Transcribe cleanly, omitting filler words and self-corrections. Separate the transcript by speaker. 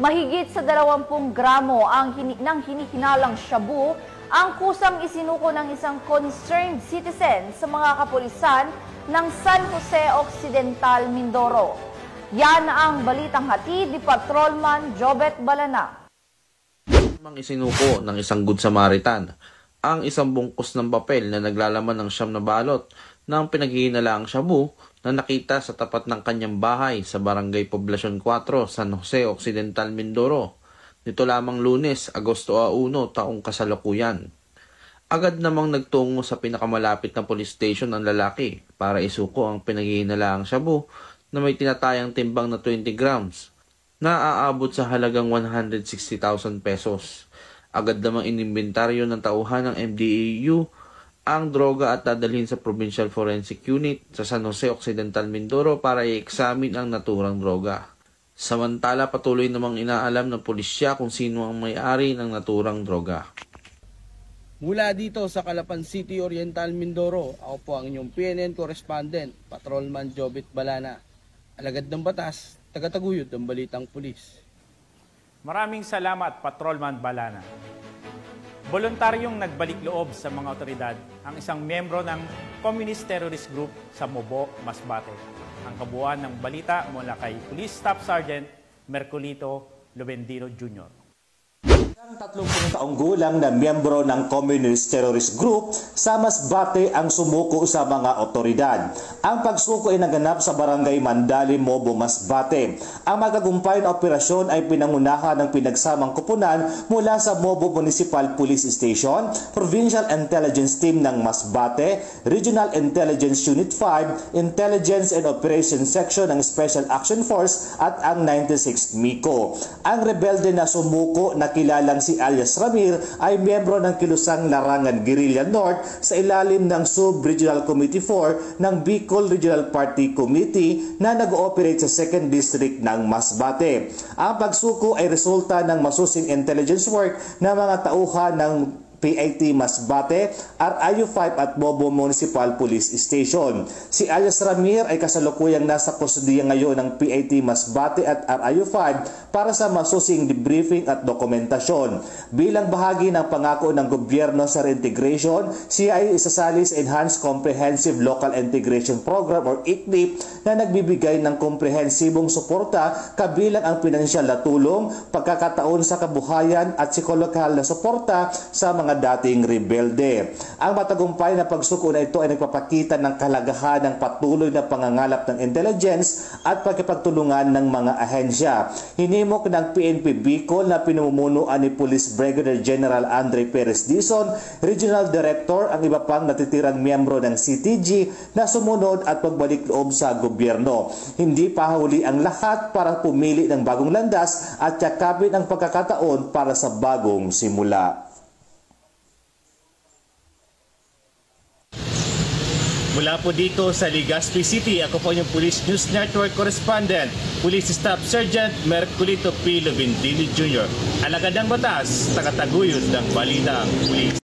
Speaker 1: Mahigit sa 20 gramo ng hinihinalang shabu ang kusang isinuko ng isang concerned citizen sa mga kapulisan ng San Jose Occidental, Mindoro. Yan ang balitang hatid ni Patrolman Jobet Balana.
Speaker 2: Isinuko ng isang Good Samaritan ang isang bungkus ng papel na naglalaman ng 9 na balot ng pinaghihinalaang shabu na nakita sa tapat ng kanyang bahay sa Barangay Poblacion 4, San Jose Occidental, Mindoro. Nito lamang Lunes, Agosto 1, taong kasalukuyan. Agad namang nagtungo sa pinakamalapit na police station ang lalaki para isuko ang pinaghihinalaang shabu na may tinatayang timbang na 20 grams na aabot sa halagang 160,000 pesos. Agad namang inimbentaryo ng tauhan ng MDEU ang droga at dadalhin sa Provincial Forensic Unit sa San Jose Occidental, Mindoro para i-examine ang naturang droga. Samantala, patuloy namang inaalam ng pulisya kung sino ang may-ari ng naturang droga.
Speaker 3: Mula dito sa Calapan City, Oriental, Mindoro, ako po ang inyong PNN correspondent, Patrolman Jobet Balana. Alagad ng batas, tagataguyod ng balitang pulis.
Speaker 4: Maraming salamat, Patrolman Balana. Voluntaryong nagbalik loob sa mga otoridad ang isang miyembro ng Communist Terrorist Group sa Mobo, Masbate. Ang kabuuan ng balita mula kay Police Staff Sergeant Merculito Lubendino Jr.
Speaker 5: Ang 30 taong gulang na miyembro ng Communist Terrorist Group sa Masbate ang sumuko sa mga otoridad. Ang pagsuko ay naganap sa Barangay Mandali, Mobo, Masbate. Ang magagumpay na operasyon ay pinangunahan ng pinagsamang kupunan mula sa Mobo Municipal Police Station, Provincial Intelligence Team ng Masbate, Regional Intelligence Unit 5, Intelligence and Operations Section ng Special Action Force at ang 96 MICO. Ang rebelde na sumuko na kilala si alias Ramir ay miyembro ng Kilusang Larangan Guerrilla North sa ilalim ng Sub-Regional Committee 4 ng Bicol Regional Party Committee na nag-ooperate sa 2nd District ng Masbate. Ang pagsuko ay resulta ng masusing intelligence work ng mga tauhan ng PAT Masbate, RIU-5 at Mobo Municipal Police Station. Si alias Ramir ay kasalukuyang nasa kustudiya ngayon ng PAT Masbate at RIU-5 para sa masusing debriefing at dokumentasyon. Bilang bahagi ng pangako ng gobyerno sa reintegration, siya ay isasali sa Enhanced Comprehensive Local Integration Program or ICLIP na nagbibigay ng komprehensibong suporta kabilang ang pinansyal na tulong, pagkakataon sa kabuhayan at psikolohikal na suporta sa mga dating rebelde. Ang matagumpay na pagsuko na ito ay nagpapakita ng kahalagahan ng patuloy na pangangalap ng intelligence at pagkipagtulungan ng mga ahensya. Hinimok ng PNP Bicol na pinamumunuan ni Police Brigadier General Andre Perez Dizon, Regional Director, ang iba pang natitirang miyembro ng CTG na sumunod at pagbalik loob sa gobyerno. Hindi pa huli ang lahat para pumili ng bagong landas at yakapin ang pagkakataon para sa bagong simula.
Speaker 6: Mula po dito sa Legazpi City, ako po yung Police News Network Correspondent, Police Staff Sergeant Merculito P. Lubendino Jr. Alagad ng batas, tagataguyod ng balitang pulis.